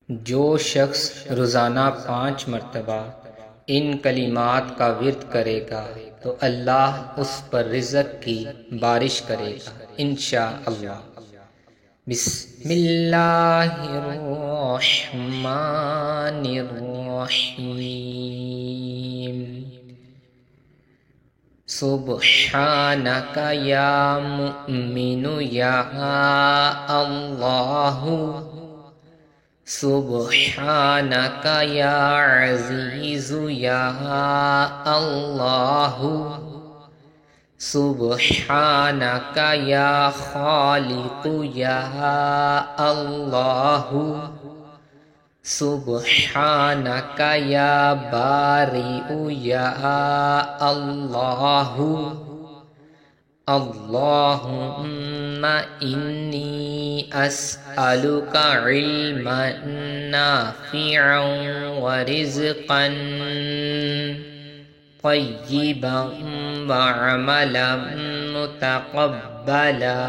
जो शख्स रोज़ाना 5 मरतबा इन कलिमात का विर्द करेगा तो अल्लाह उस पर रिज़्क़ की बारिश करेगा इंशाअल्लाह। बिस्मिल्लाहिर्रहमानिर्रहीम। सुब्हानका या मुमिनु या अल्लाहु, सुब्हानका या अज़ीज़ु या अल्लाहु, सुब्हानका या खालिक़ु या अल्लाहु, सुब्हानका या बारिउ या अल्लाहु। अल्लाहुम्मा इन्नी अस्अलुका इल्मन नाफ़िअन व रिज़्क़न तय्यिबन व अमलन मुतक़ब्बला।